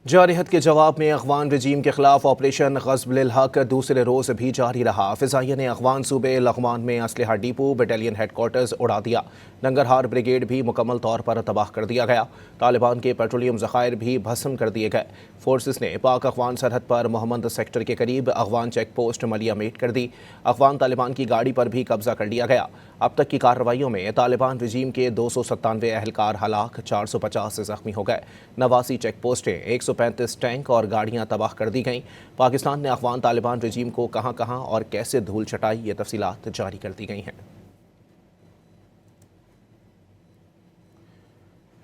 جارحت کے جواب میں افغان رجیم کے خلاف آپریشن غصب للحق دوسرے روز بھی جاری رہا۔ فضائیہ نے افغان صوبے لغمان میں اسلحہ ڈیپو بٹالین ہیڈ کوارٹرز اڑا دیا۔ ننگرہار بریگیڈ بھی مکمل طور پر تباہ کر دیا گیا۔ طالبان کے پیٹرولیم ذخائر بھی بھسم کر دیے گئے۔ فورسز نے پاک افغان سرحد پر محمد سیکٹر کے قریب افغان چیک پوسٹ ملیہ میٹ کر دی۔ افغان طالبان کی گاڑی پر بھی قبضہ کر لیا گیا۔ اب تک کی کارروائیوں میں طالبان رجیم کے 297 اہلکار ہلاک، 450 سے زخمی ہو گئے۔ 89 چیک پوسٹیں، 135 ٹینک اور گاڑیاں تباہ کر دی گئیں۔ پاکستان نے افغان طالبان رجیم کو کہاں کہاں اور کیسے دھول چٹائی، یہ تفصیلات جاری کر دی گئی ہیں۔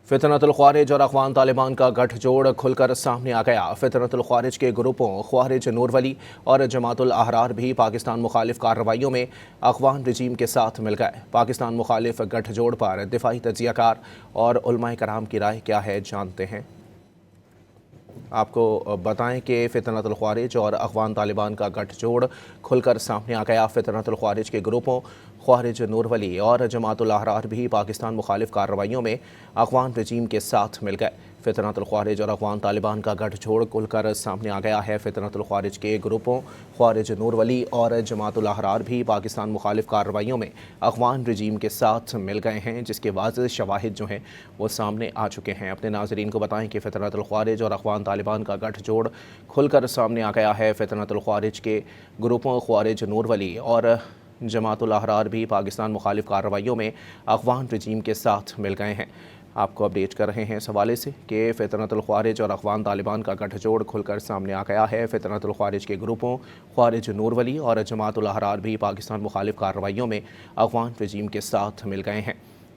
فتنۃ الخوارج اور افغان طالبان کا گٹھ جوڑ کھل کر سامنے آ گیا۔ فتنۃ الخوارج کے گروپوں خوارج نور ولی اور جماعت الاحرار بھی پاکستان مخالف کارروائیوں میں افغان رجیم کے ساتھ مل گئے۔ پاکستان مخالف گٹھ جوڑ پر دفاعی تجزیہ کار اور علماء کرام کی رائے کیا ہے، جانتے ہیں۔ آپ کو بتائیں کہ فتنۃ الخوارج اور افغان طالبان کا گٹھ جوڑ کھل کر سامنے آ گیا۔ فتنۃ الخوارج کے گروپوں خوارج نور ولی اور جماعت الاحرار بھی پاکستان مخالف کارروائیوں میں افغان رجیم کے ساتھ مل گئے۔ فتنۃ الخوارج اور افغان طالبان کا گٹھ جوڑ کھل کر سامنے آ گیا ہے۔ فتنۃ الخوارج کے گروپوں خوارج نور ولی اور جماعت الاحرار بھی پاکستان مخالف کارروائیوں میں افغان رجیم کے ساتھ مل گئے ہیں، جس کے واضح شواہد جو ہیں وہ سامنے آ چکے ہیں۔ اپنے ناظرین کو بتائیں کہ فتنۃ الخوارج اور افغان طالبان کا گٹھ جوڑ کھل کر سامنے آ گیا ہے۔ فتنۃ الخوارج کے گروپوں خوارج نور ولی اور جماعت الاحرار بھی پاکستان مخالف کارروائیوں میں افغان رجیم کے ساتھ مل گئے ہیں۔ آپ کو اپڈیٹ کر رہے ہیں اس حوالے سے کہ فتنۃ الخوارج اور افغان طالبان کا گٹھ جوڑ کھل کر سامنے آ گیا ہے۔ فتنۃ الخوارج کے گروپوں خوارج نور ولی اور جماعت الاحرار بھی پاکستان مخالف کارروائیوں میں افغان رجیم کے ساتھ مل گئے ہیں۔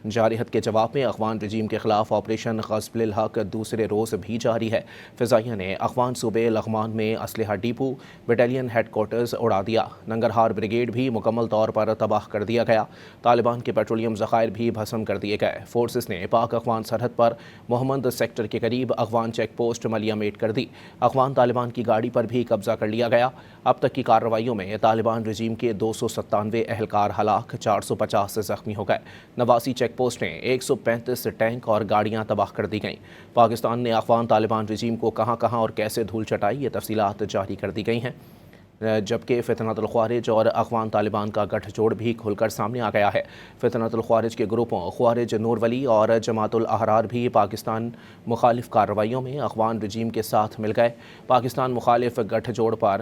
جارحت کے جواب میں افغان رجیم کے خلاف آپریشن غصب للحق دوسرے روز بھی جاری ہے۔ فضائیہ نے افغان صوبے لغمان میں اسلحہ ڈیپو بٹالین ہیڈ کوارٹرز اڑا دیا۔ ننگرہار بریگیڈ بھی مکمل طور پر تباہ کر دیا گیا۔ طالبان کے پیٹرولیم ذخائر بھی بھسم کر دیے گئے۔ فورسز نے پاک افغان سرحد پر محمد سیکٹر کے قریب افغان چیک پوسٹ ملیہ میٹ کر دی۔ افغان طالبان کی گاڑی پر بھی قبضہ کر لیا گیا۔ اب تک کی کارروائیوں میں طالبان رجیم کے 297 اہلکار ہلاک، 450 سے زخمی ہو گئے۔ 89 چیک پوسٹیں، 135 ٹینک اور گاڑیاں تباہ کر دی گئیں۔ پاکستان نے افغان طالبان رجیم کو کہاں کہاں اور کیسے دھول چٹائی، یہ تفصیلات جاری کر دی گئی ہیں، جبکہ فتنۃ الخوارج اور افغان طالبان کا گٹھ جوڑ بھی کھل کر سامنے آ گیا ہے۔ فتنۃ الخوارج کے گروپوں خوارج نور ولی اور جماعت الاحرار بھی پاکستان مخالف کارروائیوں میں افغان رجیم کے ساتھ مل گئے۔ پاکستان مخالف گٹھ جوڑ پر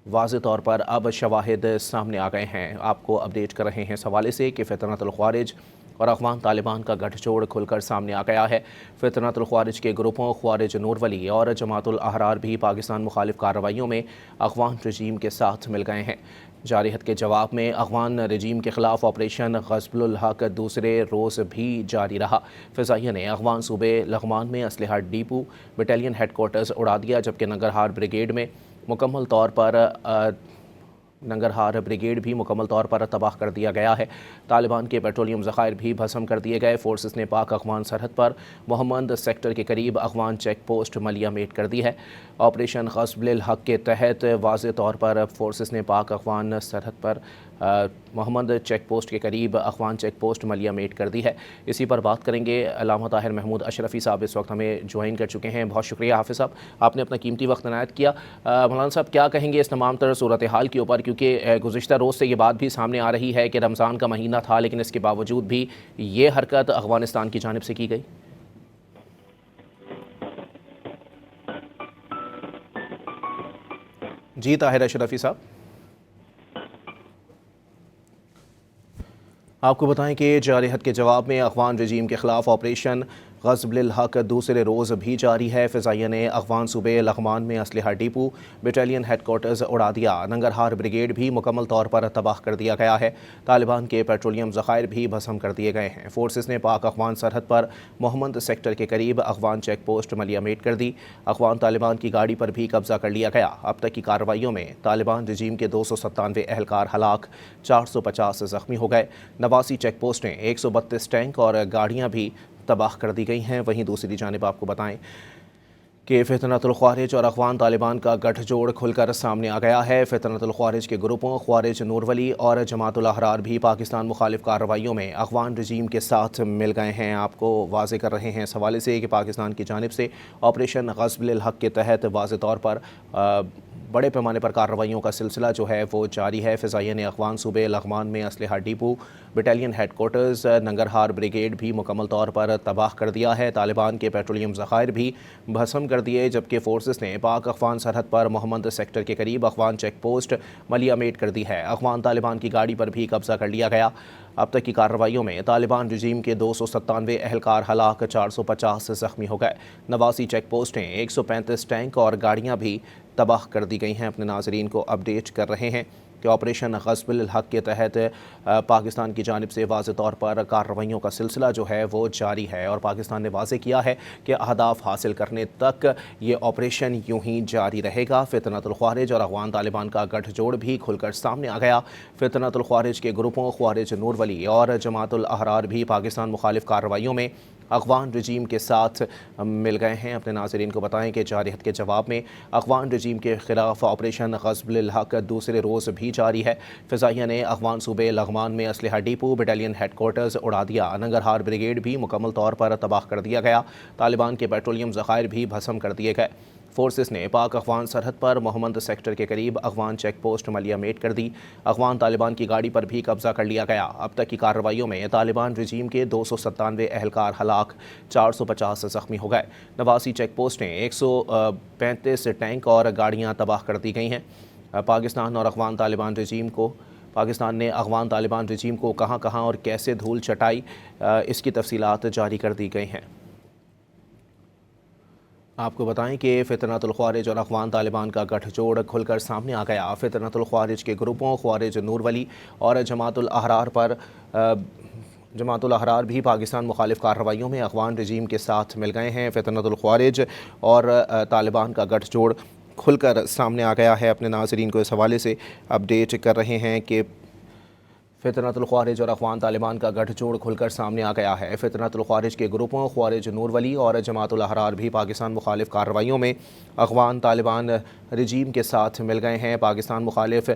واضح طور پر اب شواہد سامنے آ گئے ہیں۔ آپ کو اپڈیٹ کر رہے ہیں اس حوالے سے کہ فتنۃ الخوارج اور افغان طالبان کا گٹھ جوڑ کھل کر سامنے آ گیا ہے۔ فتنۃ الخوارج کے گروپوں خوارج نور ولی اور جماعت الاحرار بھی پاکستان مخالف کارروائیوں میں افغان رجیم کے ساتھ مل گئے ہیں۔ جارحت کے جواب میں افغان رجیم کے خلاف آپریشن غصب الحق دوسرے روز بھی جاری رہا۔ فضائیہ نے افغان صوبے لغمان میں اسلحہ ڈیپو بٹالین ہیڈ کوارٹرز اڑا دیا، جبکہ ننگرہار بریگیڈ بھی مکمل طور پر تباہ کر دیا گیا ہے۔ طالبان کے پیٹرولیم ذخائر بھی بھسم کر دیے گئے۔ فورسز نے پاک افغان سرحد پر محمد سیکٹر کے قریب افغان چیک پوسٹ ملیہ میٹ کر دی ہے۔ آپریشن غصب للحق کے تحت واضح طور پر فورسز نے پاک افغان سرحد پر محمد چیک پوسٹ کے قریب افغان چیک پوسٹ ملیہ میٹ کر دی ہے۔ اسی پر بات کریں گے۔ علامہ طاہر محمود اشرفی صاحب اس وقت ہمیں جوائن کر چکے ہیں۔ بہت شکریہ حافظ صاحب، آپ نے اپنا قیمتی وقت عنایت کیا۔ مولانا صاحب کیا کہیں گے اس تمام تر صورتحال کے اوپر، کیونکہ گزشتہ روز سے یہ بات بھی سامنے آ رہی ہے کہ رمضان کا مہینہ تھا لیکن اس کے باوجود بھی یہ حرکت افغانستان کی جانب سے کی گئی؟ جی طاہر اشرفی صاحب، آپ کو بتائیں کہ جارحت کے جواب میں افغان رجیم کے خلاف آپریشن غصب للحق دوسرے روز بھی جاری ہے۔ فضائیہ نے افغان صوبے لغمان میں اسلحہ ڈیپو بٹالین ہیڈ کوارٹرز اڑا دیا۔ ننگرہار بریگیڈ بھی مکمل طور پر تباہ کر دیا گیا ہے۔ طالبان کے پیٹرولیم ذخائر بھی بھسم کر دیے گئے ہیں۔ فورسز نے پاک افغان سرحد پر محمد سیکٹر کے قریب افغان چیک پوسٹ ملیہ میٹ کر دی۔ افغان طالبان کی گاڑی پر بھی قبضہ کر لیا گیا۔ اب تک کی کارروائیوں میں طالبان رجیم کے 297 اہلکار ہلاک، 450 زخمی ہو گئے۔ 89 چیک پوسٹیں، 132 ٹینک اور گاڑیاں بھی تباہ کر دی گئی ہیں۔ وہیں دوسری جانب آپ کو بتائیں کہ فتنۃ الخوارج اور اخوان طالبان کا گٹھ جوڑ کھل کر سامنے آ گیا ہے۔ فتنۃ الخوارج کے گروپوں خوارج نور ولی اور جماعت الاحرار بھی پاکستان مخالف کارروائیوں میں اخوان رجیم کے ساتھ مل گئے ہیں۔ آپ کو واضح کر رہے ہیں اس حوالے سے کہ پاکستان کی جانب سے آپریشن غصب للحق کے تحت واضح طور پر بڑے پیمانے پر کارروائیوں کا سلسلہ جو ہے وہ جاری ہے۔ فضائیہ نے اخوان صوبے لغمان میں اسلحہ depot, battalion headquarters, Nangarhar brigade بھی مکمل طور پر تباہ کر دیا ہے۔ طالبان کے پیٹرولیم ذخائر بھی بھسم کر دیے، جبکہ فورسز نے پاک افغان سرحد پر محمد سیکٹر کے قریب اخوان چیک پوسٹ ملیہ میٹ کر دی ہے۔ اخوان طالبان کی گاڑی پر بھی قبضہ کر لیا گیا۔ اب تک کی کارروائیوں میں طالبان رجیم کے 297 اہلکار ہلاک، 450 زخمی ہو گئے۔ 89 چیک پوسٹیں، 135 ٹینک اور گاڑیاں بھی تباہ کر دی گئی ہیں۔ اپنے ناظرین کو اپڈیٹ کر رہے ہیں کہ آپریشن غصب الحق کے تحت پاکستان کی جانب سے واضح طور پر کارروائیوں کا سلسلہ جو ہے وہ جاری ہے، اور پاکستان نے واضح کیا ہے کہ اہداف حاصل کرنے تک یہ آپریشن یوں ہی جاری رہے گا۔ فتنۃ الخوارج اور اخوان طالبان کا گٹھ جوڑ بھی کھل کر سامنے آ گیا۔ فتنۃ الخوارج کے گروپوں خوارج نور ولی اور جماعت الاحرار بھی پاکستان مخالف کارروائیوں میں اخوان رجیم کے ساتھ مل گئے ہیں۔ اپنے ناظرین کو بتائیں کہ جارحیت کے جواب میں اخوان رجیم کے خلاف آپریشن غصب للحق دوسرے روز بھی جاری ہے۔ فضائیہ نے اخوان صوبے لغمان میں اسلحہ ڈیپو، بٹالین ہیڈ کوارٹرز اڑا دیا۔ ننگرہار بریگیڈ بھی مکمل طور پر تباہ کر دیا گیا۔ طالبان کے پیٹرولیم ذخائر بھی بھسم کر دیے گئے۔ فورسز نے پاک افغان سرحد پر محمد سیکٹر کے قریب اخوان چیک پوسٹ ملیہ میٹ کر دی۔ اخوان طالبان کی گاڑی پر بھی قبضہ کر لیا گیا۔ اب تک کی کارروائیوں میں طالبان رجیم کے 297 اہلکار ہلاک، 450 زخمی ہو گئے۔ 89 چیک پوسٹیں، 135 ٹینک اور گاڑیاں تباہ کر دی گئی ہیں۔ پاکستان نے اخوان طالبان رجیم کو کہاں کہاں اور کیسے دھول چٹائی، اس کی تفصیلات جاری کر دی گئی ہیں۔ آپ کو بتائیں کہ فتنۃ الخوارج اور اخوان طالبان کا گٹھ جوڑ کھل کر سامنے آ گیا۔ فتنۃ الخوارج کے گروپوں خوارج نور ولی اور جماعت الاحرار بھی پاکستان مخالف کارروائیوں میں اخوان رجیم کے ساتھ مل گئے ہیں۔ فتنۃ الخوارج اور طالبان کا گٹھ جوڑ کھل کر سامنے آ گیا ہے۔ اپنے ناظرین کو اس حوالے سے اپڈیٹ کر رہے ہیں کہ فتنۃ الخوارج اور اخوان طالبان کا گٹھ جوڑ کھل کر سامنے آ گیا ہے۔ فتنۃ الخوارج کے گروپوں خوارج نور ولی اور جماعت الاحرار بھی پاکستان مخالف کارروائیوں میں اخوان طالبان رجیم کے ساتھ مل گئے ہیں۔ پاکستان مخالف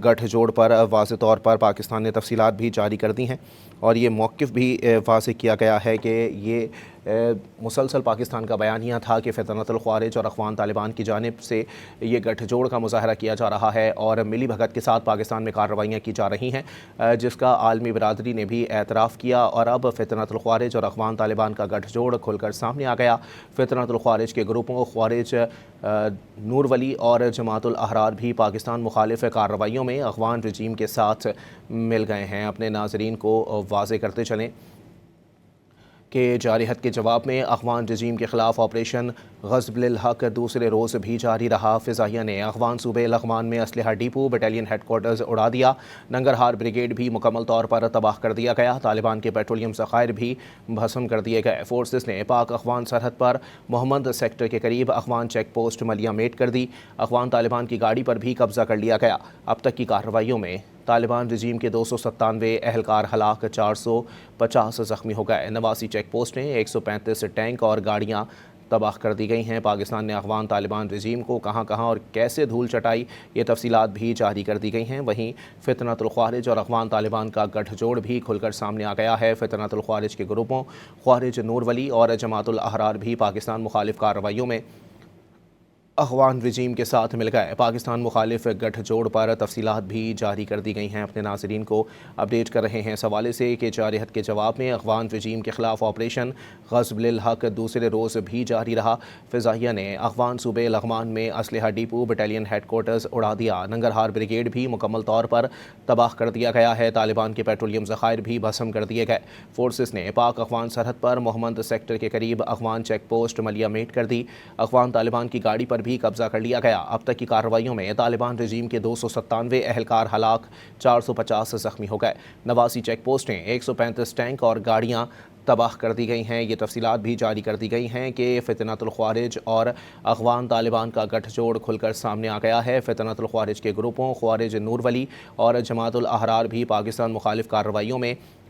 گٹھ جوڑ پر واضح طور پر پاکستان نے تفصیلات بھی جاری کر دی ہیں، اور یہ موقف بھی واضح کیا گیا ہے کہ یہ مسلسل پاکستان کا بیانیہ تھا کہ فتنۃ الخوارج اور اخوان طالبان کی جانب سے یہ گٹھ جوڑ کا مظاہرہ کیا جا رہا ہے اور ملی بھگت کے ساتھ پاکستان میں کارروائیاں کی جا رہی ہیں، جس کا عالمی برادری نے بھی اعتراف کیا، اور اب فتنۃ الخوارج اور اخوان طالبان کا گٹھ جوڑ کھل کر سامنے آ گیا۔ فتنۃ الخوارج کے گروپوں خوارج نور ولی اور جماعت الاحرار بھی پاکستان مخالف کارروائیوں میں اخوان رجیم کے ساتھ مل گئے ہیں۔ اپنے ناظرین کو واضح کرتے چلیں کہ جارحیت کے جواب میں اخوان رجیم کے خلاف آپریشن غصب للحق دوسرے روز بھی جاری رہا۔ فضائیہ نے اخوان صوبے لغمان میں اسلحہ ڈیپو، بٹالین ہیڈ کوارٹرز اڑا دیا۔ ننگرہار بریگیڈ بھی مکمل طور پر تباہ کر دیا گیا۔ طالبان کے پیٹرولیم ذخائر بھی بھسم کر دیے گئے۔ فورسز نے پاک افغان سرحد پر محمد سیکٹر کے قریب اخوان چیک پوسٹ ملیہ میٹ کر دی۔ اخوان طالبان کی گاڑی پر بھی قبضہ کر لیا گیا۔ اب تک کی کارروائیوں میں طالبان رجیم کے 297 اہلکار ہلاک، 450 زخمی ہو گئے۔ 89 چیک پوسٹیں، 135 ٹینک اور گاڑیاں تباہ کر دی گئی ہیں۔ پاکستان نے اخوان طالبان رجیم کو کہاں کہاں اور کیسے دھول چٹائی، یہ تفصیلات بھی جاری کر دی گئی ہیں۔ وہیں فتنۃ الخوارج اور اخوان طالبان کا گٹھ جوڑ بھی کھل کر سامنے آ گیا ہے۔ فتنۃ الخوارج کے گروپوں خوارج نور ولی اور جماعت الاحرار بھی پاکستان مخالف کارروائیوں میں اخوان رجیم کے ساتھ مل گئے۔ پاکستان مخالف گٹھ جوڑ پر تفصیلات بھی جاری کر دی گئی ہیں۔ اپنے ناظرین کو اپڈیٹ کر رہے ہیں اس حوالے سے کہ جارحیت کے جواب میں اخوان رجیم کے خلاف آپریشن غصب للحق دوسرے روز بھی جاری رہا۔ فضائیہ نے اخوان صوبے لغمان میں اسلحہ ڈیپو، بٹالین ہیڈ کوارٹرز اڑا دیا۔ ننگرہار بریگیڈ بھی مکمل طور پر تباہ کر دیا گیا ہے۔ طالبان کے پیٹرولیم ذخائر بھی بھسم کر دیے گئے۔ فورسز نے پاک افغان سرحد پر محمد سیکٹر کے قریب اخوان چیک پوسٹ ملیہ میٹ کر دی۔ اخوان طالبان کی گاڑی پر بھی قبضہ کر لیا گیا۔ اب تک کی کارروائیوں میں طالبان رجیم کے 297 اہلکار ہلاک، 450 زخمی ہو گئے۔ 89 چیک پوسٹیں، 135 ٹینک اور گاڑیاں تباہ کر دی گئی ہیں۔ یہ تفصیلات بھی جاری کر دی گئی ہیں کہ فتنۃ الخوارج اور اخوان طالبان کا گٹھ جوڑ کھل کر سامنے آ گیا ہے۔ فتنۃ الخوارج کے گروپوں خوارج نور ولی اور جماعت الاحرار بھی پاکستان مخالف کارروائیوں میں